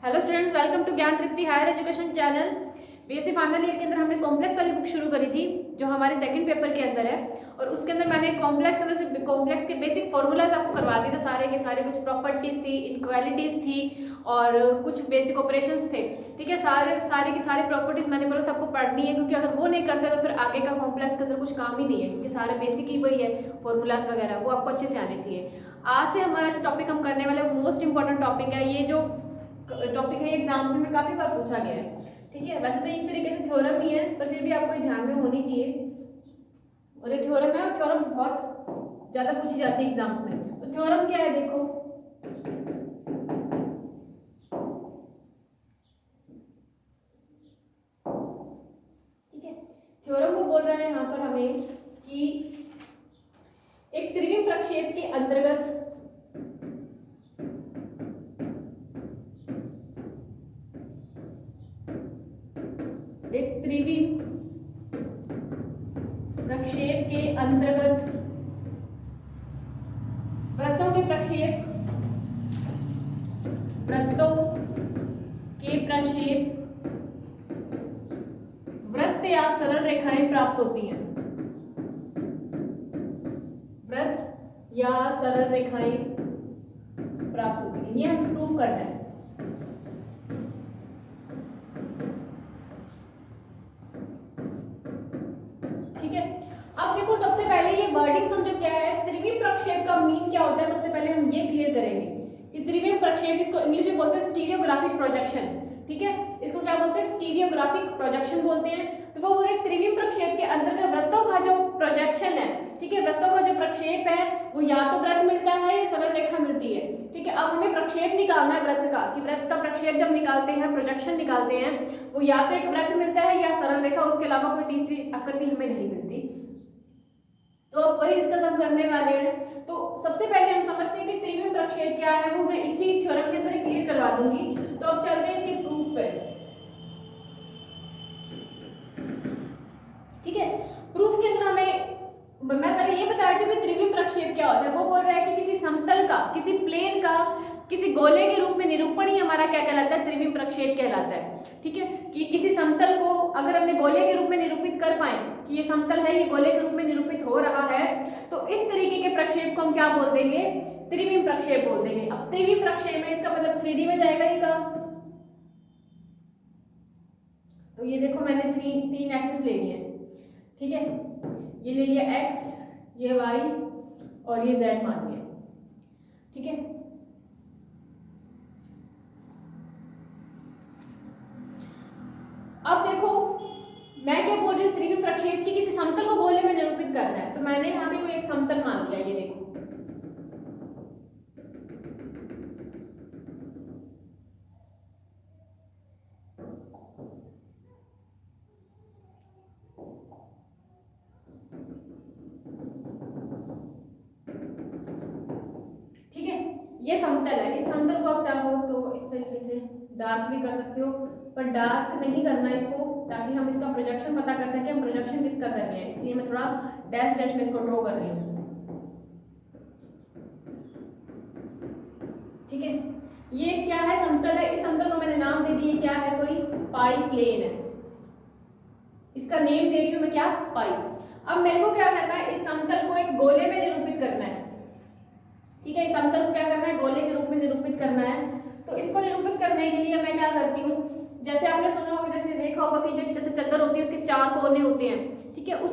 Hello students, welcome to Gyan Tripti higher education channel. BSc final year के अंदर हमने complex वाली बुक शुरू करी थी जो हमारे सेकंड पेपर के अंदर है। और उसके अंदर मैंने कॉम्प्लेक्स के अंदर से कॉम्प्लेक्स के बेसिक फॉर्मूलाज आपको करवा दिए थे सारे के सारे। कुछ प्रॉपर्टीज थी, इनक्वालिटीज थी और कुछ बेसिक ऑपरेशंस थे। ठीक है, सारे की सारी प्रॉपर्टीज मैंने बोला था आपको पढ़नी है, क्योंकि अगर वो नहीं करते तो फिर आगे का कॉम्प्लेक्स के अंदर कुछ काम ही नहीं है, क्योंकि सारे बेसिक ही वही है, फॉर्मूलाज वगैरह वो आपको अच्छे से आने चाहिए। आज से हमारा जो टॉपिक हम करने वाले मोस्ट इंपॉर्टेंट टॉपिक है। ये जो टॉपिक है एग्जाम्स में काफी बार पूछा गया है। ठीक है, वैसे तो एक तरीके से थ्योरम ही है, पर फिर भी आपको ध्यान में होनी चाहिए। और ये थ्योरम है और थ्योरम बहुत ज्यादा पूछी जाती है एग्जाम्स में। तो थ्योरम क्या है देखो, ठीक है, थ्योरम को बोल रहे हैं यहाँ पर हमें कि एक त्रिविम प्रक्षेप के अंतर्गत एक त्रिविम प्रक्षेप के अंतर्गत वृत्तों के प्रक्षेप वृत्त या सरल रेखाएं प्राप्त होती हैं। वृत्त या सरल रेखाएं प्राप्त होती हैं, ये हमें प्रूफ करना है। ठीक है, अब देखो सबसे पहले ये वर्डिंग समझो क्या है। त्रिविम प्रक्षेप का मीन क्या होता है, सबसे पहले हम ये क्लियर करेंगे कि त्रिविम प्रक्षेप, इसको इंग्लिश में बोलते हैं स्टीरियोग्राफिक प्रोजेक्शन। ठीक है, इसको क्या बोलते हैं, स्टीरियोग्राफिक प्रोजेक्शन बोलते हैं। तो वो बोले त्रिविम प्रक्षेप के अंतर्गत वृत्तों का जो प्रोजेक्शन है, ठीक है, वृत्तों का जो प्रक्षेप है वो या तो वृत्त मिलता है या सरल रेखा मिलती है। ठीक है, अब हमें प्रक्षेप निकालना है वृत्त का, कि वृत्त का प्रक्षेप जब निकालते हैं, प्रोजेक्शन निकालते हैं, वो या तो एक वृत्त मिलता है या सरल रेखा, उसके अलावा कोई तीसरी आकृति हमें नहीं मिलती। तो अब वही डिस्कस हम करने वाले हैं। तो सबसे पहले हम समझते हैं कि त्रिविम प्रक्षेप क्या है, वो मैं इसी थ्योरम के अंदर ही क्लियर करवा दूंगी। तो अब चलते हैं इसके प्रूफ पे। ठीक है, प्रूफ के अंदर मैं पहले ये बता रही हूँ कि त्रिविम प्रक्षेप क्या होता है। वो बोल रहा है कि किसी समतल का, किसी प्लेन का किसी गोले के रूप में निरूपण ही हमारा क्या कहलाता है, त्रिविम प्रक्षेप कहलाता है। ठीक है, कि किसी समतल को अगर हमने गोले के रूप में निरूपित कर पाए कि ये समतल है, ये गोले के रूप में निरूपित हो रहा है, तो इस तरीके के प्रक्षेप को हम क्या बोल देंगे, त्रिविम प्रक्षेप बोल देंगे। अब त्रिविम प्रक्षेप में इसका मतलब 3D में जाएगा ये काम। तो ये देखो मैंने तीन एक्सिस ले लिए। ठीक है, ये ले लिया x, ये y और ये z मान लिया। ठीक है, अब देखो मैं क्या बोल रही हूँ, त्रिविम प्रक्षेप की किसी समतल को गोले में निरूपित करना है। तो मैंने यहाँ पे कोई एक समतल मान लिया, ये देखो, ठीक है, ये समतल है। इस समतल को आप चाहो तो इस तरीके से डार्क भी कर सकते हो, पर डार्क नहीं करना इसको, ताकि हम इसका प्रोजेक्शन पता कर सकें हम प्रोजेक्शन किसका कर रहे हैं। इसलिए मैं थोड़ा डैश डैश में इसको ड्रॉ कर रही हूँ। ठीक है, ये क्या है, समतल है। इस समतल को मैंने नाम दे दिया, क्या है, कोई पाई प्लेन है। इसका नेम दे रही हूँ मैं क्या, पाई। अब मेरे को क्या करना है, इस समतल को एक गोले में निरूपित करना है। ठीक है, इस समतल को क्या करना है, गोले के रूप में निरूपित करना है। तो इसको निरूपित करने के लिए मैं क्या करती हूँ, जैसे आपने सुना होगा, जैसे देखा होगा कि जैसे चादर होती है उसके 4 कोने होते हैं। ठीक है, उस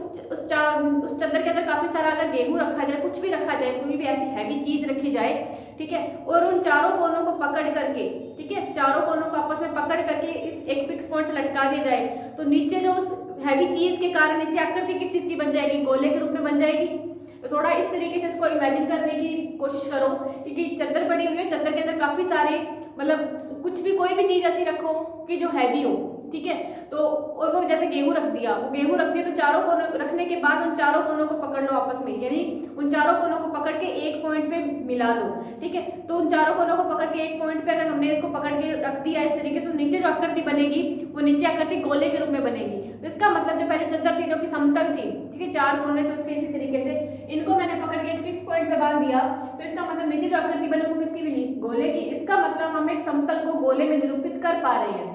चादर के अंदर काफी सारा अगर गेहूं रखा जाए, कुछ भी रखा जाए, कोई भी ऐसी हैवी चीज रखी जाए, ठीक है, और उन चारों कोनों को पकड़ करके, ठीक है, चारों कोनों को आपस में पकड़ करके इस एक फिक्स पॉइंट से लटका दिया जाए, तो नीचे जो उस हैवी चीज के कारण नीचे आकृति किस चीज की बन जाएगी, गोले के रूप में बन जाएगी। तो थोड़ा इस तरीके से इसको इमेजिन करने की कोशिश करो, क्योंकि चादर पड़ी हुई है, चादर के अंदर काफी सारे मतलब कुछ भी कोई भी चीज ऐसी रखो कि जो हैवी हो, ठीक है। तो और वो जैसे गेहूं रख दिया, वो गेहूं रख दिया तो चारों कोनों रखने के बाद उन चारों कोनों को पकड़ लो आपस में, यानी उन चारों कोनों को पकड़ के एक पॉइंट पे मिला दो, ठीक है। तो उन चारों कोनों को पकड़ के एक पॉइंट पे अगर हमने इसको पकड़ के रख दिया इस तरीके से, तो नीचे जो आकृति बनेगी वो नीचे आकृति गोले के रूप में बनेगी। तो इसका मतलब जो पहले चद्दर थी जो कि समतल थी, ठीक है, चार कोने थे उसके, इसी तरीके से इनको मैंने पकड़ के एक फिक्स पॉइंट पे बांध दिया, तो इसका मतलब नीचे जो आकृति बनी वो किसकी बनी, गोले की। इसका मतलब हम एक समतल को गोले में निरूपित कर पा रहे हैं।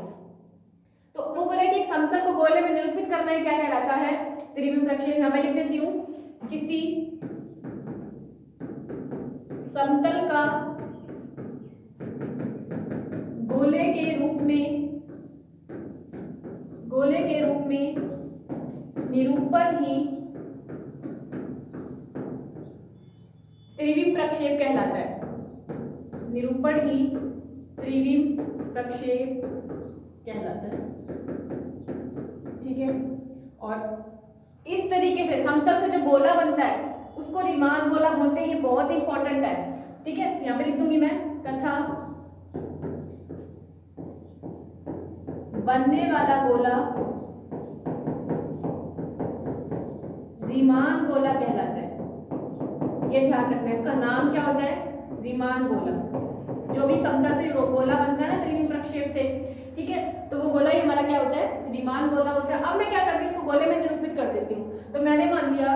तो वो बोले कि एक समतल को गोले में निरूपित करना ही क्या कहलाता है, त्रिविम प्रक्षेप। यहाँ मैं लिख देती हूँ, किसी समतल का गोले के रूप में निरूपण ही त्रिविम प्रक्षेप कहलाता है। निरूपण ही त्रिविम प्रक्षेप कहलाता है, ठीक है। और इस तरीके से समतल से जो गोला बनता है उसको रीमान गोला बोलते हैं, ये बहुत इंपॉर्टेंट है, ठीक है। यहाँ पे लिख दूंगी मैं, तथा बनने वाला गोला रीमान गोला कहलाता है। ये ध्यान रखना है, इसका नाम क्या होता है, रीमान गोला। जो भी समतल से गोला बनता है ना त्रिविम प्रक्षेप से, ठीक है, तो वो गोला ही हमारा क्या होता है, रीमान गोला होता है। अब मैं क्या करती हूँ, इसको गोले में निरूपित कर देती हूँ। तो मैंने मान लिया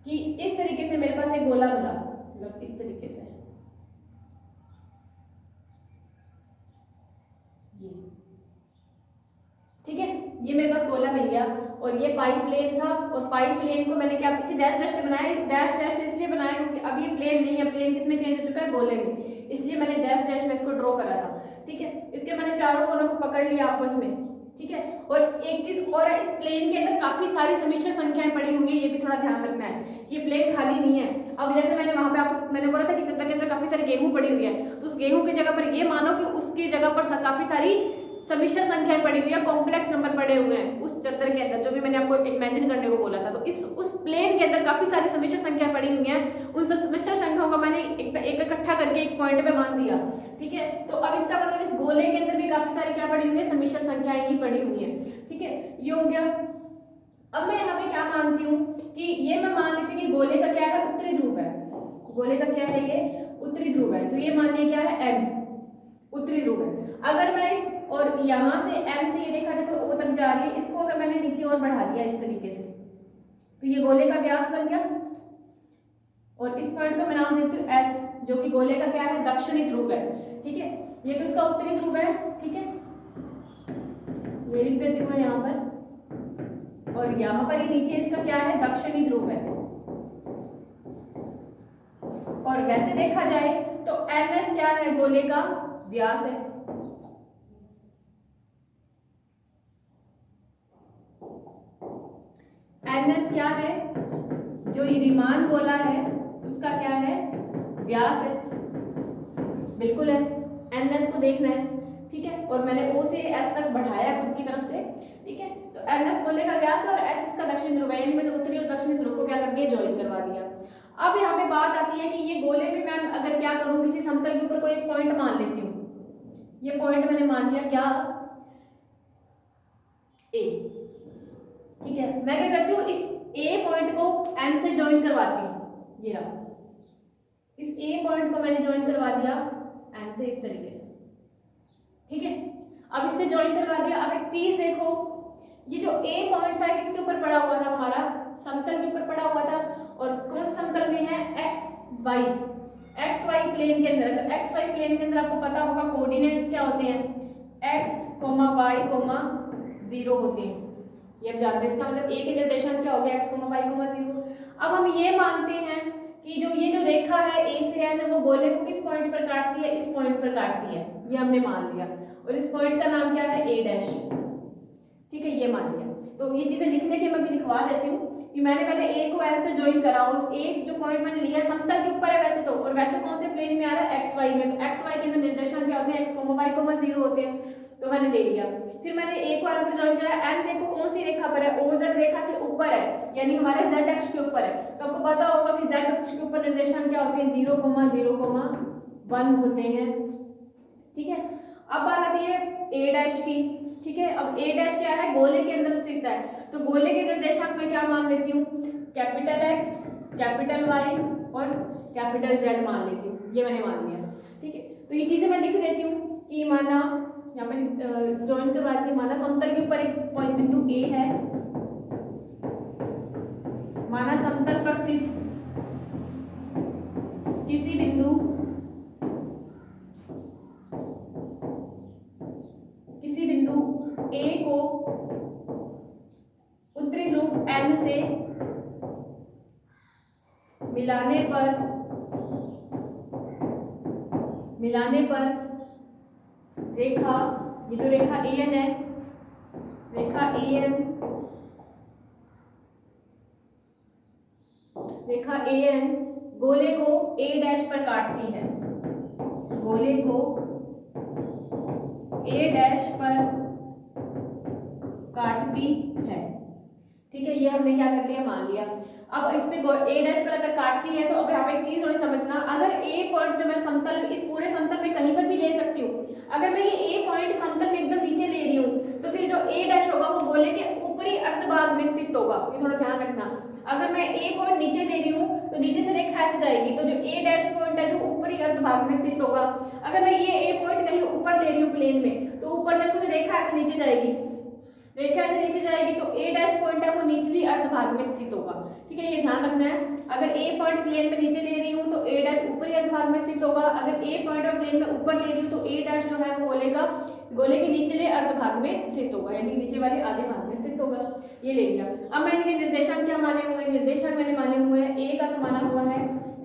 कि इस तरीके से मेरे पास एक गोला बना, मतलब इस तरीके से, ठीक है, ये मेरे पास गोला मिल गया। और ये पाई प्लेन था, और पाई प्लेन को मैंने क्या इसी डैश डैश से बनाया, डैश डैश से इसलिए बनाया क्योंकि अब ये प्लेन नहीं है, प्लेन किसमें चेंज हो चुका है, गोले में, इसलिए मैंने डैश डैश में इसको ड्रॉ करा था, ठीक है। इसके मैंने चारों कोनों को पकड़ लिया आपस में, ठीक है। और एक चीज और है, इस प्लेन के अंदर काफी सारी सम्मिश्र संख्याएं पड़ी होंगी, ये भी थोड़ा ध्यान रखना है, ये प्लेन खाली नहीं है। अब जैसे मैंने वहां पे आपको मैंने बोला था कि चद्दर के अंदर काफी सारी गेहूं पड़ी हुई है, तो उस गेहूं की जगह पर ये मानो कि उसकी जगह पर काफी सारी सम्मिश्र संख्याएं पड़ी हुई है, कॉम्प्लेक्स नंबर पड़े हुए हैं उस चद्दर के अंदर, जो भी मैंने आपको इमेजिन करने को बोला था। तो इस उस प्लेन के अंदर काफी सारी सम्मिश्र संख्या पड़ी हुई हैं, उन सम्मिश्र संख्याओं को मैंने एक इकट्ठा करके एक पॉइंट पे बांध दिया, ठीक है। तो अब इसका मतलब इस गोले के अंदर भी काफी सारी क्या पड़ी हुई है, सम्मिश्र संख्याएं ही पड़ी हुई है, ठीक है। ये हो गया। अब मैं यहाँ पे क्या मानती हूँ कि ये मैं मान लेती हूँ कि गोले का क्या है, उत्तरी ध्रुव है, गोले का क्या है, ये उत्तरी ध्रुव है। तो ये मान लिया क्या है, एम, उत्तरी ध्रुव है। अगर मैं इस और यहाँ से एम से ये रेखा देखो ओ तक जा रही है, इसको अगर मैंने नीचे और बढ़ा दिया इस तरीके से, तो ये गोले का व्यास बन गया। और इस पॉइंट को मैं नाम देती हूँ एस, जो कि गोले का क्या है, दक्षिणी ध्रुव है, ठीक है। ये तो इसका उत्तरी ध्रुव है, ठीक है, ये लिख देती हूँ यहाँ पर। और यहाँ पर ही नीचे इसका क्या है, दक्षिणी ध्रुव है। और वैसे देखा जाए तो एन एस क्या है, गोले का व्यास है। एन एस क्या है, जो ये रीमान गोला है उसका क्या है, व्यास है, बिल्कुल है, एन एस को देखना है, ठीक है। और मैंने ओ से एस तक बढ़ाया खुद की तरफ से, ठीक है। तो एन एस गोले का व्यास है और एस इसका दक्षिणी ध्रुव है, यानी मैंने उत्तरी और दक्षिणी ध्रुव को क्या कर दिया, ज्वाइन करवा दिया। अब यहाँ पे बात आती है कि ये गोले में मैं अगर क्या करूँ, किसी समतल के ऊपर कोई एक पॉइंट मान लेती हूँ। ये पॉइंट मैंने मान लिया क्या, ए, ठीक है। मैं क्या करती हूँ, इस ए पॉइंट को एन से ज्वाइन करवाती हूँ, ये रहा, इस ए पॉइंट को मैंने ज्वाइन करवा दिया एन से इस तरीके से, ठीक है। अब इससे ज्वाइन करवा दिया। अब एक चीज देखो, ये जो ए पॉइंट था किसके ऊपर पड़ा हुआ था, हमारा समतल के ऊपर पड़ा हुआ था। और कौन से समतल में है, एक्स वाई प्लेन के अंदर है। तो एक्स वाई प्लेन के अंदर आपको पता होगा कोऑर्डिनेट्स क्या होते हैं, एक्स वाई 0 होते हैं, ये आप जानते हैं। इसका मतलब ए के निर्देशांक क्या हो गया, एक्स वाई 0। अब हम ये मानते हैं कि ये जो रेखा है ए से एन, वो गोले को किस पॉइंट पर काटती है, इस पॉइंट पर काटती है, ये हमने मान लिया। और इस पॉइंट का नाम क्या है, ए डैश, ठीक है, ये मान लिया। तो ये चीजें लिखने के मैं भी लिखवा देती हूँ कि मैंने पहले ए को एन से ज्वाइन करा, उस ए जो पॉइंट मैंने लिया समतल के ऊपर है वैसे तो, और वैसे कौन से प्लेन में आ रहा है, एक्स वाई में। तो एक्स वाई के अंदर निर्देशांक क्या होते हैं, एक्स वाई 0 होते हैं, तो मैंने ले लिया। फिर मैंने ए को एन से ज्वाइन करा, एन देखो कौन सी रेखा पर है, ओजेड रेखा के ऊपर है, यानी हमारे जेड अक्ष के ऊपर है। तो आपको पता होगा कि जेड अक्ष के ऊपर निर्देशांक क्या होते हैं, 0,0,1 होते हैं, ठीक है। अब बात आती है ए डैश की, ठीक है। अब ए डैश क्या है, गोले के अंदर स्थित है, तो गोले के निर्देशांक मैं क्या मान लेती हूँ, कैपिटल एक्स, कैपिटल वाई और कैपिटल जेड मान लेती हूँ, ये मैंने मान लिया, ठीक है। तो ये चीजें मैं लिख देती हूँ कि माना यहाँ पे ज्वाइन करवा देती हूँ, माना समतल के ऊपर एक पॉइंट बिंदु ए है, माना समतल पर स्थित किसी बिंदु ए को उत्तरी ध्रुव एन से मिलाने पर रेखा, ये जो रेखा ए एन है, रेखा ए एन गोले को ए डैश पर काटती है, गोले को ए डैश पर काटती है, ठीक है। ये हमने क्या कर लिया, मान लिया। अब इसमें ए डैश पर अगर काटती है तो अब यहाँ पे एक चीज थोड़ी समझना, अगर ए पॉइंट जो मैं समतल, इस पूरे समतल में कहीं पर भी ले सकती हूँ, अगर मैं ये ए पॉइंट समतल में एकदम नीचे ले रही हूँ तो फिर जो ए डैश होगा वो गोले के ऊपरी अर्धभाग में स्थित होगा, ये थोड़ा ध्यान रखना। अगर मैं ए पॉइंट नीचे ले रही हूँ तो नीचे से रेखा ऐसे जाएगी, तो जो ए डैश पॉइंट है जो ऊपरी अर्धभाग में स्थित होगा। अगर मैं ये ए पॉइंट कहीं ऊपर ले रही हूँ प्लेन में, तो ऊपर ले तो रेखा ऐसे नीचे जाएगी, रेखा से नीचे जाएगी तो ए डैश पॉइंट है वो निचली अर्धभाग में स्थित होगा, ठीक है। ये ध्यान रखना है, अगर ए पॉइंट प्लेन में नीचे ले रही हूँ तो ए डैश ऊपरी अर्धभाग में स्थित होगा, अगर ए पॉइंट मैं प्लेन में ऊपर ले रही हूँ तो ए डैश जो है वो गोले के निचले अर्धभाग में स्थित होगा, यानी नीचे वाले आधे भाग में स्थित होगा। ये ले लिया। अब मैंने ये निर्देशांक क्या माने हुए हैं, निर्देशांक मैंने माने हुए हैं, ए का तो माना हुआ है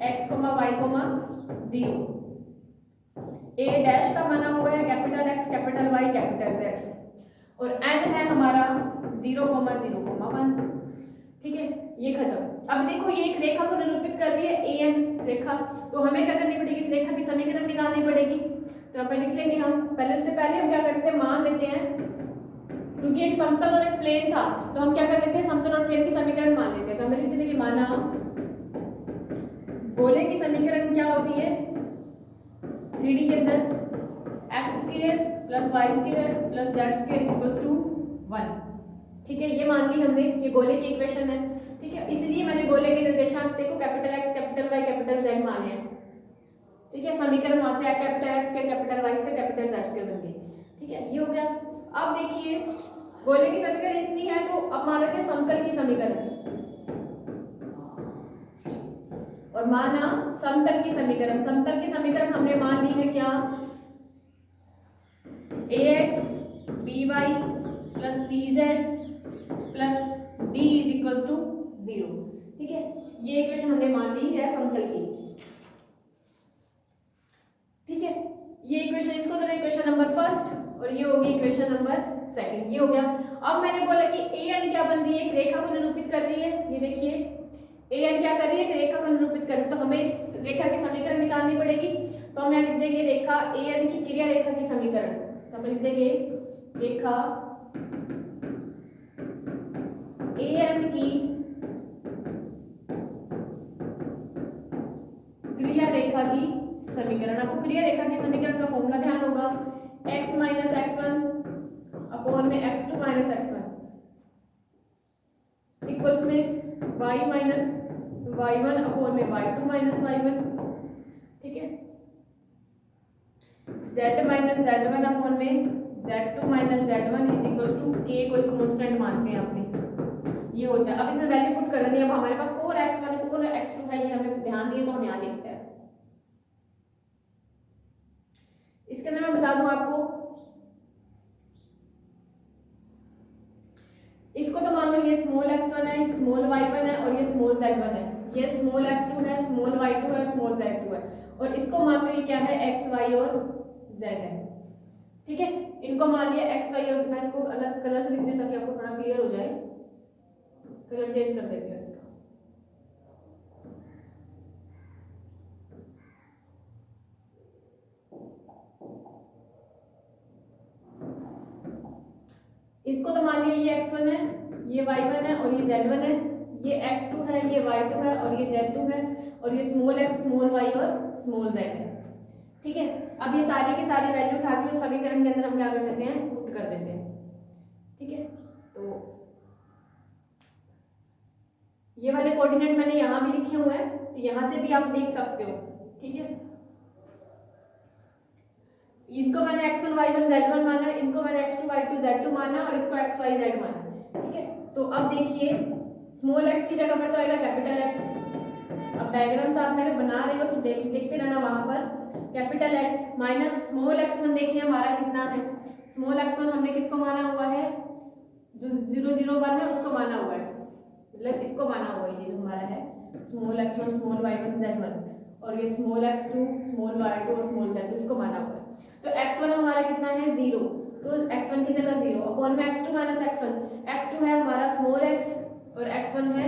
x, y, 0, ए डैश का माना हुआ है capital X, capital Y, capital Z, और n है हमारा 0, 0, 1, ठीक है। ये खत्म। अब देखो ये एक रेखा को निरूपित कर रही है एन रेखा, तो हमें क्या करनी पड़ेगी, इस रेखा की समीकरण निकालनी पड़ेगी। तो यहाँ पे लिख लेंगे हम, पहले उससे पहले हम क्या करते हैं, मान लेते हैं, क्योंकि एक समतल और एक प्लेन था तो हम क्या कर लेते हैं, समतल और प्लेन की समीकरण मान लेते हैं। तो हमें लिख देते हैं कि माना गोले की समीकरण क्या होती है 3D के अंदर, x² + y² + z² = 1, ठीक है। ये मान ली हमने, ये गोले की इक्वेशन है, ठीक है। इसलिए मैंने गोले के निर्देशांक देखो capital X, capital Y, capital Z माने हैं, ठीक है। समीकरण वहां से कैपिटल एक्स के, कैपिटल वाई के, कैपिटल जेड के बन गई, ठीक है। ये हो गया। अब देखिए गोले की समीकरण इतनी है, तो अब मान लेते हैं समतल की समीकरण, और माना समतल की समीकरण, समतल की समीकरण हमने मान ली है क्या, ax by + cz + d = 0, ठीक है। ये इक्वेशन हमने मान ली है समतल की, ठीक है। ये इक्वेशन, इसको तो इक्वेशन नंबर फर्स्ट, और ये होगी इक्वेशन नंबर सेकंड, ये हो गया। अब मैंने बोला कि an क्या बन रही है, एक रेखा को निरूपित कर रही है, ये देखिए an क्या कर रही है, एक रेखा को निरूपित कर रही है, तो हमें इस रेखा की समीकरण निकालनी पड़ेगी। तो हम यहाँ लिख देंगे रेखा an की क्रिया रेखा की समीकरण, तो हम लिख देंगे रेखा an की क्रिया रेखा की समीकरण। आपको क्रिया रेखा की समीकरण का फॉर्मूला ध्यान होगा, x - x1 अपॉन में x2 - x1 इक्वल्स में y - y1 अपॉन में y2 - y1, ठीक है। z - z1 अपॉन में z2 - z1 is equals to k को एक कांस्टेंट मानते हैं आपने, ये होता है। अब इसमें वैल्यू पुट कर देनी है। अब हमारे पास कौन x1 कौन x2 है, ये हमें ध्यान दिए, तो हम यहाँ देखते हैं। इसके अंदर मैं बता दूं आपको, इसको तो मान लो ये स्मॉल x1 है, स्मॉल y1 है और ये स्मॉल z1 है, ये स्मॉल x2 है, स्मॉल y2 है और स्मॉल z2 है, और इसको मान लो ये क्या है x, y और z है, ठीक है। इनको मान लिया x, y, और मैं इसको अलग कलर से लिख देती हूँ ताकि आपको थोड़ा क्लियर हो जाए, कलर चेंज कर देते हैं इसका। इसको तो मान लिया ये x1 है, ये y1 है और ये z1 है, ये x2 है, ये y2 है और ये z2 है, और ये स्मॉल x, स्मॉल y और स्मॉल z है, ठीक है। अब ये सारी की सारी वैल्यू उठा के उस समीकरण के अंदर हम क्या कर देते हैं, पुट कर देते हैं। ठीक है, तो ये वाले कोऑर्डिनेट मैंने यहाँ भी लिखे हुए हैं, तो यहाँ से भी आप देख सकते हो। ठीक है, इनको मैंने x1 y1 z1 माना, इनको मैंने x2 y2 z2 माना और इसको x y z माना। ठीक है, तो अब देखिए स्मॉल x की जगह पर तो आएगा कैपिटल X। अब डायग्राम साथ में बना रहे हो तो देखते रहना, वहां पर capital X minus small x1 देखिए हमारा कितना है। स्मॉल x1 हमने किसको माना हुआ है, जो 001 है उसको माना हुआ है, मतलब इसको माना हुआ है, ये जो हमारा है small x1 small y1 z1, और ये स्मॉल x2 स्मॉल y2 और स्मॉल z2 इसको माना हुआ है। तो x1 हमारा कितना है 0, तो x1 की जगह 0 अपॉन में x2 माइनस x1, x2 है हमारा स्मॉल x और x1 है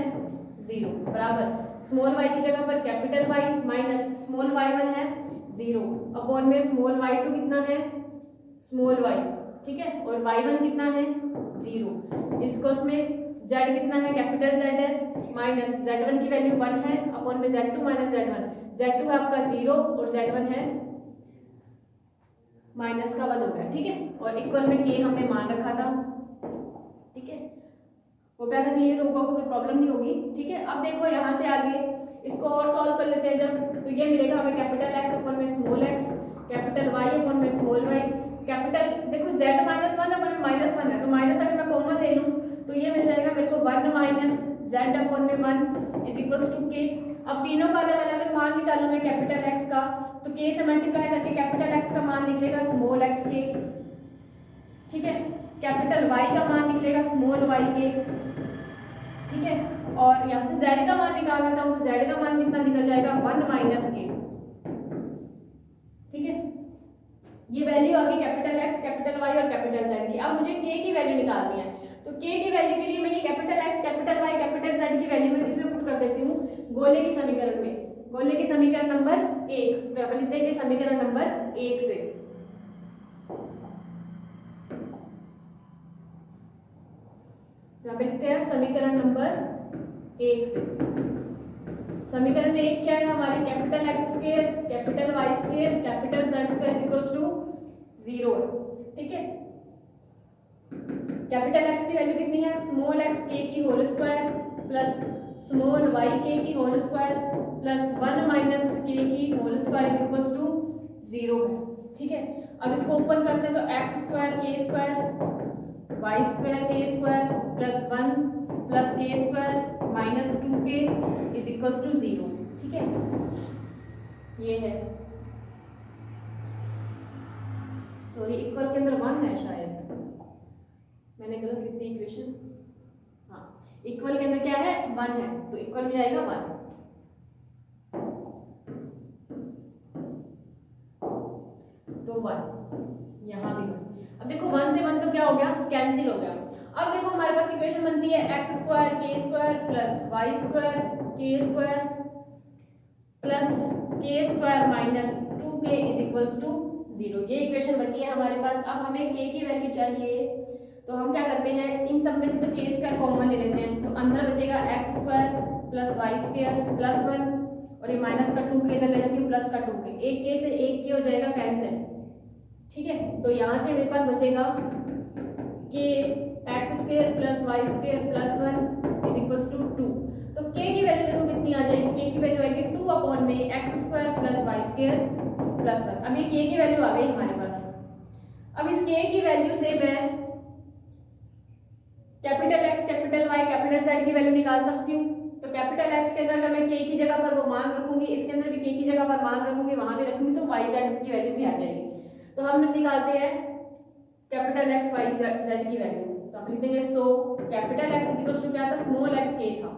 0 बराबर स्मॉल y की जगह पर capital Y minus small y1 है 0 अपॉन में स्मॉल y2 कितना है स्मॉल y। ठीक है, और y1 कितना है 0, इसको उसमें z कितना है कैपिटल Z है माइनस z1 की वैल्यू 1 है अपॉन में z2 माइनस z1, z2 आपका 0 और z1 है माइनस का 1 हो गया। ठीक है, और इक्वल में k हमने मान रखा था। ठीक है, वो क्या था, क्लियर होगा, कोई प्रॉब्लम नहीं होगी। ठीक है, अब देखो यहाँ से आगे इसको और सॉल्व कर लेते हैं जब, तो ये मिलेगा हमें कैपिटल X अपॉन में small x, capital Y upon में स्मॉल y, कैपिटल देखो z माइनस 1 अपॉन में माइनस 1 है, तो माइनस अगर मैं कॉमन ले लूँ तो ये मिल जाएगा मेरे को 1 माइनस z अपॉन में 1 इज इक्वल्स टू k। अब तीनों का अलग अलग मान निकालूं मैं कैपिटल X का, तो k से मल्टीप्लाई करके कैपिटल X का मान निकलेगा स्मॉल x के। ठीक है, कैपिटल Y का मान निकलेगा स्मॉल y के। ठीक है, और यहाँ से z का मान निकालना चाहूँ तो z का मान कितना निकल जाएगा 1 माइनस k। ठीक है, ये वैल्यू आ गई कैपिटल X कैपिटल Y और कैपिटल Z की। अब मुझे k की वैल्यू निकालनी है, तो k की वैल्यू के लिए मैं ये capital X capital Y capital Z की वैल्यू मैं किसमें पुट कर देती हूँ, गोले की समीकरण में, गोले की समीकरण नंबर 1, तो लिखते हैं समीकरण नंबर 1 से। यहाँ पे लिखते हैं समीकरण नंबर 1 से। समीकरण 1 क्या है हमारे, capital X square capital Y square capital Z square equals to 0। ठीक है, कैपिटल X की वैल्यू कितनी है स्मॉल x k की whole square plus small y k की whole square plus 1 minus k की whole square is equals to 0 है। ठीक है, अब इसको ओपन करते हैं तो x square k square y square k square plus 1 plus k square minus 2k is equals to 0। ठीक है, ये है, सॉरी इक्वल के अंदर 1 है शायद, मैंने गलत लिख दी इक्वेशन। हाँ, इक्वल के अंदर क्या है 1 है, तो इक्वल में जाएगा 1। तो 1 यहाँ भी 1। अब देखो 1 से 1 तो क्या हो गया, कैंसिल हो गया। अब देखो हमारे पास इक्वेशन बनती है x square k square plus y square k square plus k square minus 2k is equals to 0। ये इक्वेशन बची है हमारे पास। अब हमें k की वैल्यू चाहिए, तो हम क्या करते हैं, इन सब में से तो k स्क्वायर कॉमन ले लेते हैं, तो अंदर बचेगा x square plus y square plus 1 और ये माइनस का 2k इधर ले जाके प्लस का 2k, एक k से एक k हो जाएगा कैंसिल। ठीक है, तो यहाँ से मेरे पास बचेगा k x square plus y square plus 1 is equals to 2। तो k की वैल्यू देखो कितनी आ जाएगी, k की वैल्यू आएगी 2 अपॉन में x square plus y square plus 1। अब ये k की वैल्यू आ गई हमारे पास। अब इस k की वैल्यू से मैं capital X capital Y capital Z की वैल्यू निकाल सकती हूँ। तो कैपिटल X के अंदर अगर मैं k की जगह पर वो मान रखूंगी, इसके अंदर भी k की जगह पर मान रखूंगी, वहां भी रखूंगी, तो y z की वैल्यू भी आ जाएगी। तो हम निकालते हैं कैपिटल X Y Z की वैल्यू, तो हम लिख देंगे so capital X is equals to क्या था स्मॉल x k था।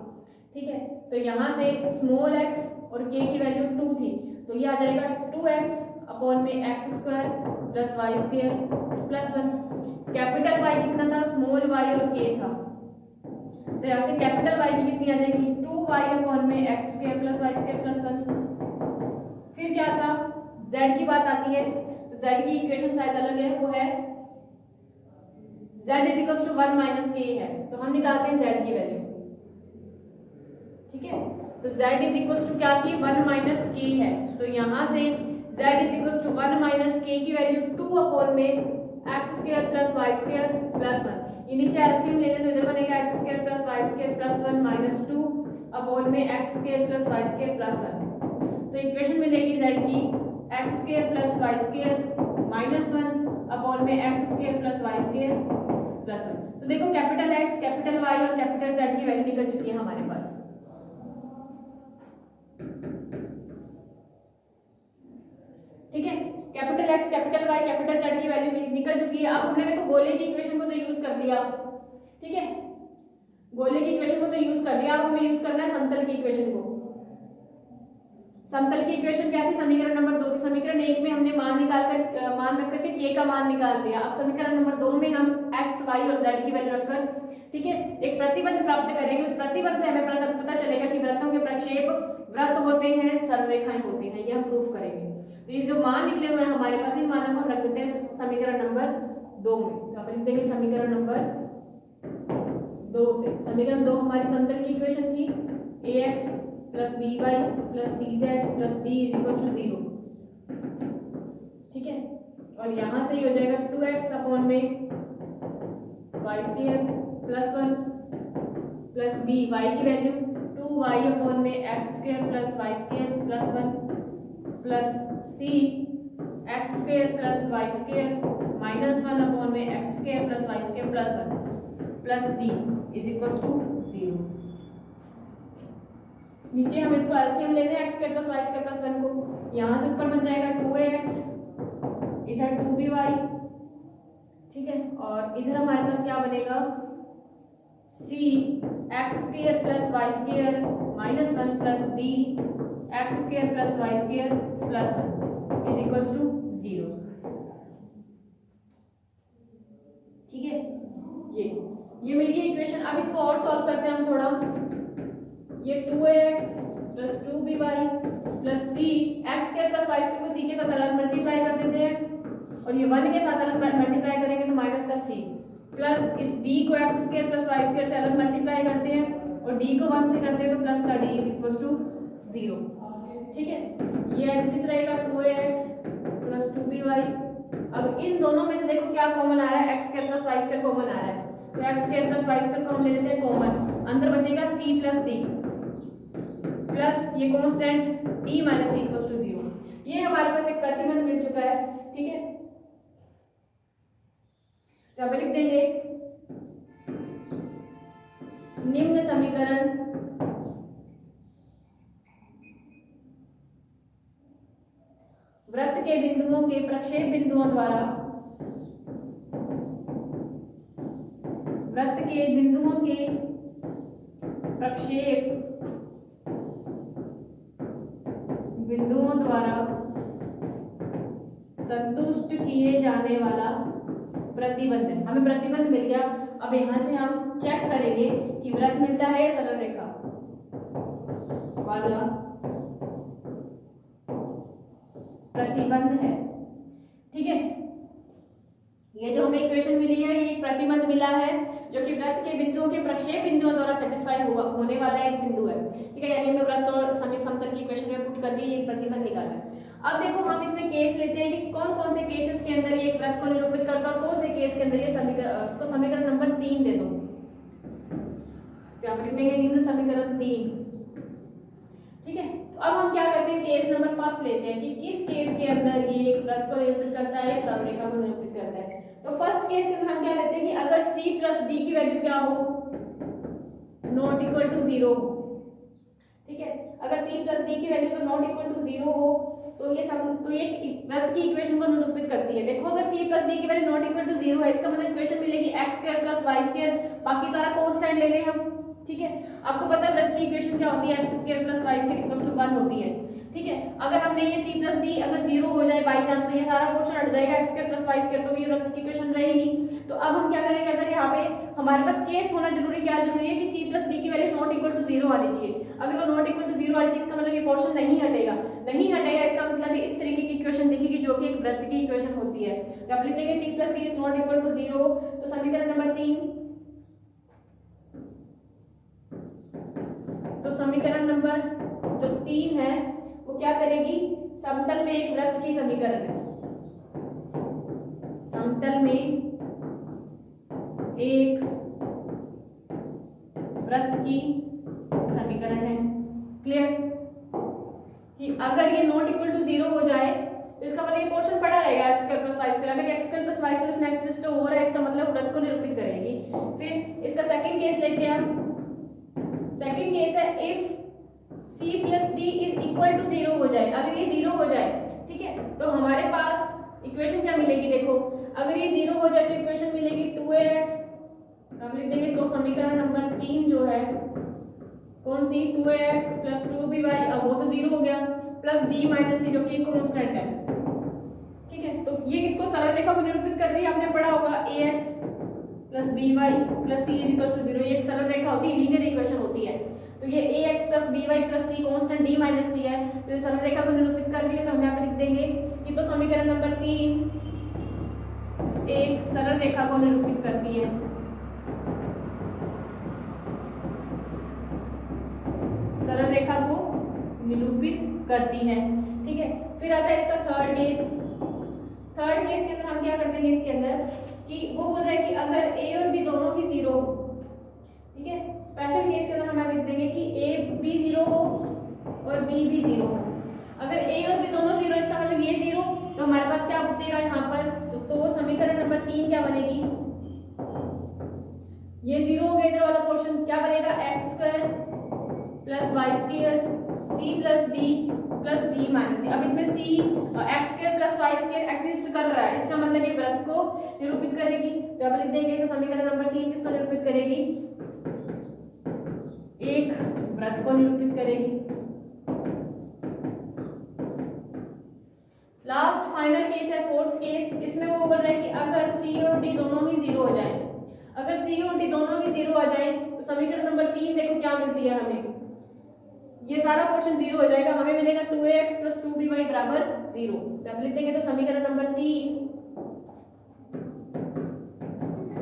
ठीक है, तो यहाँ से स्मॉल x और k की वैल्यू 2 थी, तो ये आ जाएगा 2x अपॉन में x square plus y square plus 1। Capital Y कितना था स्मॉल y और k था, तो यहाँ से कैपिटल Y की कितनी आ जाएगी 2y अपॉन में x square plus y square plus 1। फिर क्या था z की बात आती है, तो z की इक्वेशन शायद अलग है, वो है z is equals to 1 minus k है, तो हम निकालते हैं z की वैल्यू। ठीक है, तो z इज इक्वल्स टू क्या थी 1 माइनस k है, तो यहाँ से z is equal to 1 minus k की वैल्यू 2 अपॉन में X square plus Y square plus 1। ये नीचे एलसीएम ले लें तो इधर बनेगा X square plus Y square plus 1 minus 2 upon में X square plus Y square plus 1। तो इक्वेशन मिलेगी z की X square plus Y square minus 1 upon में X square plus Y square plus 1। तो देखो कैपिटल एक्स, कैपिटल वाई और capital Z की value निकल चुकी है हमारे पास। ठीक है, capital X, capital Y, capital Z की वैल्यू निकल चुकी है। अब हमने देखो गोले की इक्वेशन को तो यूज कर लिया। ठीक है, गोले की इक्वेशन को तो यूज कर लिया। अब हमें यूज करना है समतल की इक्वेशन को। समतल की इक्वेशन क्या थी? समीकरण नंबर 2 थी। समीकरण 1 में हमने मान रख करके k का मान निकाल लिया। अब समीकरण नंबर 2 में हम x, y और z की वैल्यू रखकर, ठीक है, एक प्रतिबंध प्राप्त करेंगे। उस प्रतिबंध से हमें पता चलेगा कि वृत्तों के प्रक्षेप वृत्त होते हैं, सरल रेखाएं होती हैं। ये हम प्रूफ करेंगे। तो ये जो मान निकले हुए हैं हमारे पास, इन मानों को हम रख देते हैं समीकरण नंबर 2 में। तो आप लिख देंगे समीकरण नंबर 2 से। समीकरण 2 हमारी समतल की इक्वेशन थी ax plus B Y plus C Z plus D is equal to 0। ठीक है, और यहाँ से ये हो जाएगा 2x अपॉन में Y square plus 1 plus B Y की वैल्यू 2y अपॉन में X square plus Y square plus 1 plus C X square plus Y square minus 1 upon में X square plus Y square plus 1 plus D is equal to 0। नीचे हम इसको LCM ले रहे हैं X square plus Y square plus 1 को। यहाँ से ऊपर बन जाएगा 2ax, इधर 2by, ठीक है, और इधर हमारे पास क्या बनेगा c X square plus Y square minus 1 plus d X square plus Y square plus 1 is equal to 0। ठीक है, ये मिल गई इक्वेशन। अब इसको और सॉल्व करते हैं हम थोड़ा। ये 2ax plus 2by plus c X square plus Y square को c के साथ अलग मल्टीप्लाई कर देते हैं, और ये 1 के साथ अलग मल्टीप्लाई करेंगे तो माइनस का c प्लस इस d को X square plus Y square से अलग मल्टीप्लाई करते हैं और d को 1 से करते हैं तो प्लस का d इज इक्वल टू 0। ठीक है, ये एज इट इज रहेगा 2ax प्लस 2by। अब इन दोनों में से देखो क्या कॉमन आ रहा है, X square plus Y square common आ रहा है, तो X square plus Y square को हम ले लेते हैं कॉमन। अंदर बचेगा c प्लस d प्लस ये constant t minus equal to 0। ये हमारे पास एक प्रतिबंध मिल चुका है। ठीक है, तो अब लिख देंगे निम्न समीकरण वृत्त के बिंदुओं के प्रक्षेप बिंदुओं द्वारा वृत्त के बिंदुओं के प्रक्षेप बिंदुओं द्वारा संतुष्ट किए जाने वाला प्रतिबंध। हमें प्रतिबंध मिल गया। अब यहाँ से हम चेक करेंगे कि वृत्त मिलता है या सरल रेखा वाला प्रतिबंध है। ठीक है, ये जो हमें इक्वेशन मिली है ये एक प्रतिबंध मिला है जो कि वृत्त के बिंदुओं के प्रक्षेप बिंदुओं द्वारा सेटिस्फाई होने वाला एक बिंदु है। ठीक है, यानी हमें वृत्त और समतल की इक्वेशन में पुट करके ये प्रतिबंध निकाला है। अब देखो हम इसमें केस लेते हैं कि कौन कौन से केसेस के अंदर ये वृत्त को निरूपित करता है और कौन से केस के अंदर ये समीकरण नंबर 3 दे दो। तो आप लिख देंगे निम्न समीकरण 3। ठीक है, तो अब हम क्या करते हैं, केस नंबर फर्स्ट लेते हैं कि किस केस के अंदर ये एक वृत्त को निरूपित करता है, एक सरल रेखा को निरूपित करता है। तो फर्स्ट केस के अंदर हम क्या लेते हैं कि अगर c प्लस d की वैल्यू क्या हो, नॉट इक्वल टू 0 हो। ठीक है, अगर c प्लस d की वैल्यू नॉट इक्वल टू 0 हो तो ये वृत्त की इक्वेशन को निरूपित करती है। देखो अगर c प्लस d की वैल्यू नॉट इक्वल टू 0 है, इसका मतलब इक्वेशन मिलेगी X square plus Y square, बाकी सारा कांस्टेंट ले लें हम। ठीक है, आपको पता है वृत्त की इक्वेशन क्या होती है, X square plus Y square equal to 1 होती है। ठीक है, अगर हमने ये c प्लस d अगर 0 हो जाए बाई चांस तो ये सारा पोर्शन हट जाएगा, X square plus Y square, तो ये वृत्त की इक्वेशन रहेगी। तो अब हम क्या करेंगे, अगर यहाँ पे हमारे पास केस होना जरूरी, क्या जरूरी है कि c प्लस d की वैल्यू नॉट इक्वल टू 0 आनी चाहिए। अगर वो नॉट इक्वल टू 0 वाली चीज का मतलब ये पोर्शन नहीं हटेगा, इसका मतलब इस तरीके की इक्वेशन दिखेगी जो कि एक वृत्त की इक्वेशन होती है। तो आप लिख देंगे c plus d is not equal to 0। तो समीकरण नंबर 3, तो समीकरण नंबर जो 3 है वो क्या करेगी, समतल में एक वृत्त की समीकरण है, समतल में एक वृत्त की समीकरण है। क्लियर? कि अगर ये नॉट इक्वल टू 0 हो जाए तो इसका मतलब ये पोर्शन पड़ा रहेगा x square plus Y square. अगर x square plus Y square इसमें एग्जिस्ट हो रहा है, इसका मतलब वृत्त को निरूपित करेगी। फिर इसका सेकंड केस लेते हैं हम। सेकंड केस है if c plus d is equal to 0 हो जाए। अगर ये 0 हो जाए, ठीक है, तो हमारे पास इक्वेशन क्या मिलेगी? देखो, अगर ये 0 हो जाए तो इक्वेशन मिलेगी 2ax, हम लिख देंगे। तो समीकरण नंबर 3 जो है कौन सी? 2ax प्लस 2by, अब वो तो 0 हो गया, प्लस d माइनस सी जो कि कांस्टेंट है। ठीक है, तो ये किसको सरल रेखा को निरूपित कर रही है? आपने पढ़ा होगा ax plus by plus c is equal to 0। ये एक सरल रेखा होती है, लीनियर इक्वेशन होती है। तो ये ax plus by plus c constant d minus c है, तो ये सरल रेखा को निरूपित कर रही है। तो हम यहाँ पे लिख देंगे कि तो समीकरण नंबर 3 एक सरल रेखा को निरूपित करती है। सरल रेखा को निरूपित करती है। ठीक है, फिर आता है इसका थर्ड केस। थर्ड केस के अंदर हम क्या करते हैं? इसके अंदर कि वो बोल रहा है कि अगर a और b दोनों ही 0 हो, ठीक है, स्पेशल केस के अंदर हम लिख देंगे कि a b 0 हो और b भी 0 हो। अगर a और b दोनों 0, इसका मतलब ये 0, तो हमारे पास क्या बचेगा यहाँ पर? तो समीकरण नंबर 3 क्या बनेगी? ये 0 हो गया, इधर वाला पोर्शन क्या बनेगा? X square plus Y square C plus D plus D minus C. अब इसमें C X square plus Y square exist कर रहा है, इसका मतलब ये वृत्त को निरूपित करेगी। जब लिख देंगे तो समीकरण नंबर 3 किसको निरूपित करेगी? एक वृत्त को निरूपित करेगी। लास्ट फाइनल केस है फोर्थ केस। इसमें वो बोल रहा है कि अगर सी और डी दोनों ही 0 हो जाए, अगर सी और डी दोनों ही 0 आ जाए तो समीकरण नंबर 3 देखो क्या मिलती है हमें? ये सारा पोर्शन 0 हो जाएगा, हमें मिलेगा 2ax प्लस 2by बराबर 0। जब लिख देंगे तो समीकरण नंबर 3,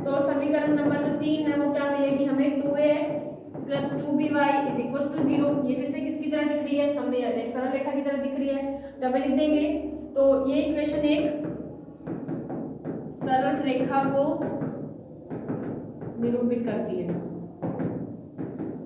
तो समीकरण नंबर जो 3 है वो क्या मिलेगी हमें? 2ax plus 2by is equal to 0। ये फिर से किसकी तरह दिख रही है? सामने सरल रेखा की तरह दिख रही है। जब लिख देंगे तो ये इक्वेशन एक सरल रेखा को निरूपित करती है।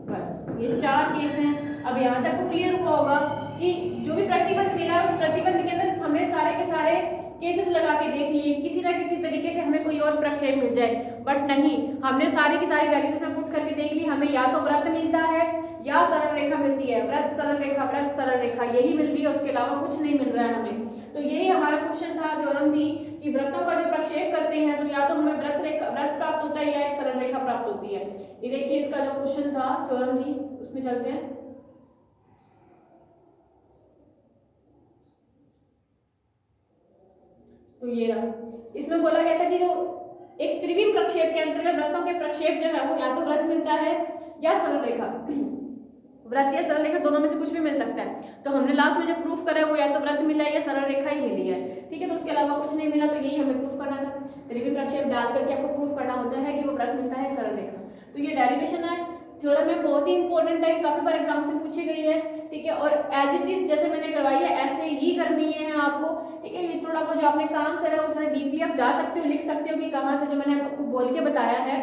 बस ये 4 केस हैं। अब यहाँ से आपको क्लियर हुआ होगा कि जो भी प्रतिबंध मिला है उस प्रतिबंध के अंदर हमने सारे के सारे केसेस लगा के देख लिए, किसी ना किसी तरीके से हमें कोई और प्रक्षेप मिल जाए, बट नहीं, हमने सारी की सारी वैल्यूज इसमें पुट करके देख ली। हमें या तो वृत्त मिलता है या सरल रेखा मिलती है, वृत्त सरल रेखा यही मिल रही है, उसके अलावा कुछ नहीं मिल रहा है हमें। तो यही हमारा क्वेश्चन था, थ्योरम थी कि वृत्तों का जो प्रक्षेप करते हैं तो या तो हमें वृत्त प्राप्त होता है या एक सरल रेखा प्राप्त होती है। ये देखिए इसका जो क्वेश्चन था, थ्योरम थी, उसमें चलते हैं। तो ये रहा, इसमें बोला गया था कि जो एक त्रिविम प्रक्षेप के अंतर्गत वृत्तों के प्रक्षेप जो है वो या तो वृत्त मिलता है या सरल रेखा। वृत्त या सरल रेखा दोनों में से कुछ भी मिल सकता है। तो हमने लास्ट में जो प्रूफ करा है वो या तो वृत्त मिला है या सरल रेखा ही मिली है। ठीक है, तो उसके अलावा कुछ नहीं मिला, तो यही हमें प्रूफ करना था। त्रिविम प्रक्षेप डाल करके आपको प्रूफ करना होता है कि वो वृत्त मिलता है सरल रेखा। तो ये डेरिवेशन है, थ्योरम में बहुत ही इंपॉर्टेंट है, काफी बार एग्जाम से पूछी गई है। ठीक है, और एज इट इज जैसे मैंने करवाई है ऐसे ही करनी है आपको। ठीक है, ये थोड़ा बहुत जो आपने काम करा है वो थोड़ा डीपली आप जा सकते हो, लिख सकते हो कि कहाँ से, जो मैंने आपको बोल के बताया है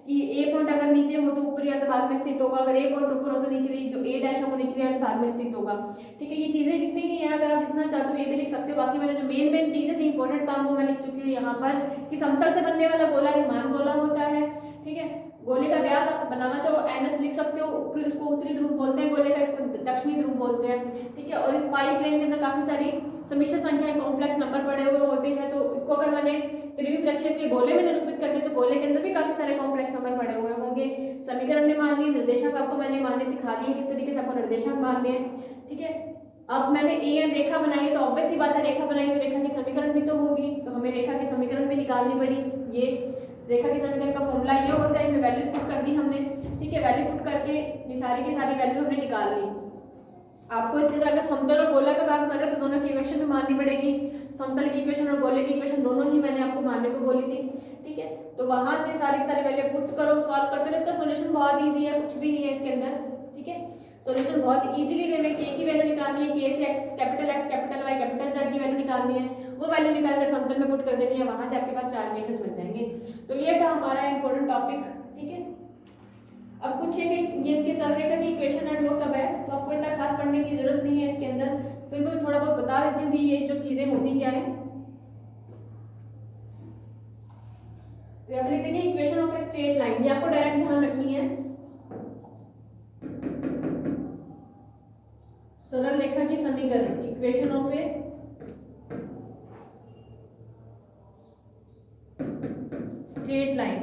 कि ए पॉइंट अगर नीचे हो तो ऊपरी अर्धभाग में स्थित होगा, अगर ए पॉइंट ऊपर हो तो निचली जो ए डैश है वो निचले अर्धभाग में स्थित होगा। ठीक है, ये चीजें लिखने की है, अगर आप लिखना चाहते हो ये भी लिख सकते हो। बाकी मैंने जो मेन चीजें थी, इंपॉर्टेंट काम, वो मैं लिख चुकी हूँ यहाँ पर कि समतल से बनने वाला गोला निर्माण गोला होता है। ठीक है, गोले का व्यास आप बनाना चाहो एनएस लिख सकते हो, उसको उत्तरी ध्रुव बोलते हैं गोले का, इसको दक्षिणी ध्रुव बोलते हैं। ठीक है, और इस पाई प्लेन के अंदर काफी सारी समिश्र संख्याएं, कॉम्प्लेक्स नंबर पड़े हुए होते हैं। तो इसको अगर मैंने त्रिविम प्रक्षेप के गोले में निरूपित करते तो गोले के अंदर भी काफी सारे कॉम्प्लेक्स नंबर पड़े हुए होंगे। समीकरण ने मान लिए, निर्देशक आपको मैंने मानने सिखा दिए किस तरीके से आपको निर्देशक मानने हैं। ठीक है, अब मैंने ए एन रेखा बनाई है तो ऑब्वियस सी बात है, रेखा बनाई तो रेखा की समीकरण भी तो होगी, तो हमें रेखा की समीकरण भी निकालनी पड़ी। ये रेखा के समीकरण का फॉर्मूला ये होता है, इसमें वैल्यूज पुट कर दी हमने। ठीक है, वैल्यू पुट करके ये सारी की सारी वैल्यू हमने निकाल ली। आपको इसी तरह से समतल और गोला का काम कर रहे हो तो दोनों की इक्वेशन भी माननी पड़ेगी। समतल की इक्वेशन और गोले की इक्वेशन दोनों ही मैंने आपको मानने को बोली थी। ठीक है, तो वहां से सारी की सारी वैल्यू पुट करो, सॉल्व करते रहो। इसका सोल्यूशन बहुत ईजी है, कुछ भी नहीं है इसके अंदर। ठीक है, सॉल्यूशन बहुत इजीली वे में के की वैल्यू निकालनी है, के से X capital Y capital Z की वैल्यू निकालनी है, वो वैल्यू निकाल कर समतल में पुट कर देनी है, वहां से आपके पास 4 केसेस बन जाएंगे। तो ये था हमारा इंपॉर्टेंट टॉपिक, ठीक है। अब कुछ है कि ये इनके सरलरेखा की इक्वेशन एंड वो सब है, तो आपको इतना खास पढ़ने की जरूरत नहीं है इसके अंदर, फिर मैं थोड़ा बहुत बता देती हूँ कि ये जो चीजें होती क्या है। तो यहाँ पे लिख देंगे equation of a straight line, ये आपको डायरेक्ट ध्यान रखनी है। सरल रेखा की समीकरण, equation of a straight line,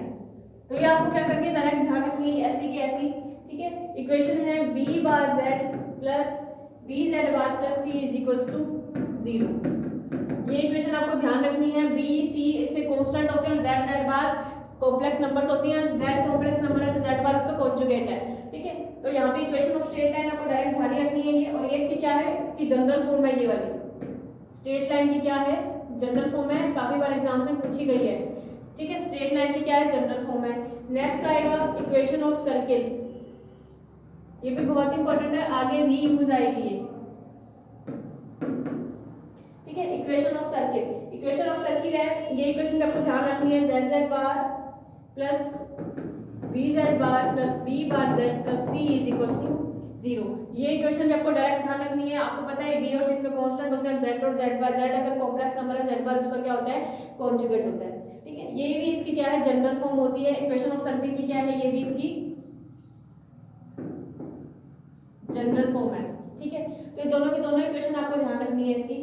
तो ये आपको क्या करनी है, डायरेक्ट ध्यान रखनी है ऐसी की ऐसी, ठीक है। इक्वेशन है b bar z plus bz bar plus c is equals to 0। ये इक्वेशन आपको ध्यान रखनी है, b c इसमें कांस्टेंट होते हैं और z z बार कॉम्प्लेक्स नंबर्स होती हैं, z कॉम्प्लेक्स नंबर है तो z बार उसका कॉन्जुगेट है, ठीक है। तो यहाँ पे इक्वेशन ऑफ स्ट्रेट लाइन आपको डायरेक्ट ध्यान रखनी है ये, और ये इसकी क्या है, इसकी जनरल फॉर्म है, ये वाली स्ट्रेट लाइन की क्या है, जनरल फॉर्म है, काफी बार एग्जाम्स में पूछी गई है, ठीक है। स्ट्रेट लाइन की क्या है, जनरल फॉर्म है। नेक्स्ट आएगा इक्वेशन ऑफ सर्किल, ये भी बहुत इंपॉर्टेंट है, आगे भी यूज आएगी ये, ठीक है। Equation of circle, equation of circle है, ये इक्वेशन पे आपको ध्यान रखनी है, Z Z bar plus B Z bar plus B bar Z plus C is equals to 0। ये इक्वेशन पे आपको डायरेक्ट ध्यान रखनी है, आपको पता है बी और सी इसमें कांस्टेंट होते हैं, जेड और जेड बार, जेड अगर कॉम्प्लेक्स नंबर है जेड बार उसका क्या होता है, कॉन्जुगेट होता है, ठीक है। ये भी इसकी क्या है, जनरल फॉर्म होती है। इक्वेशन ऑफ सर्किल की क्या है, ये भी इसकी जनरल फॉर्म है, ठीक है। तो ये दोनों की दोनों इक्वेशन आपको ध्यान रखनी है इसकी,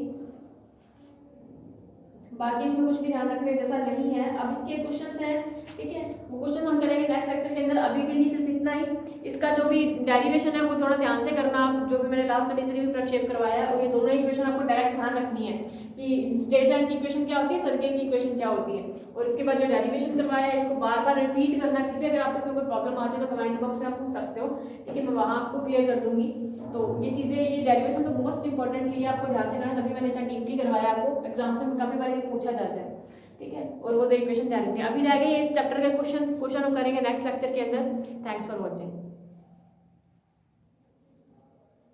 बाकी इसमें कुछ भी ध्यान रखने जैसा नहीं है। अब इसके क्वेश्चंस हैं, ठीक है, वो क्वेश्चन हम करेंगे नेक्स्ट लेक्चर के अंदर, अभी के लिए सिर्फ इतना ही। इसका जो भी डेरिवेशन है वो थोड़ा ध्यान से करना आप, जो भी मैंने लास्ट स्टडी में प्रक्षेप करवाया है, और ये दोनों इक्वेशन आपको डायरेक्ट ध्यान रखनी है कि स्ट्रेट लाइन की इक्वेशन क्या होती है, सर्किल की इक्वेशन क्या होती है, और इसके बाद जो डेरिवेशन करवाया है इसको बार बार रिपीट करना। फिर भी अगर आपको इसमें कोई प्रॉब्लम आती है तो कमेंट बॉक्स में आप पूछ सकते हो, ठीक है, मैं वहाँ आपको क्लियर कर दूंगी। तो ये चीज़ें, ये डेरिवेशन तो मोस्ट इंपॉर्टेंटली आपको ध्यान से करना, तभी मैंने इतना डीपली करवाया आपको, एग्जाम्स में काफ़ी बार ये पूछा जाता है, ठीक है। और वो दो इक्वेशन ध्यान रखनी है। अभी रह गए इस चैप्टर के क्वेश्चन हम करेंगे नेक्स्ट लेक्चर के अंदर। Thanks for watching.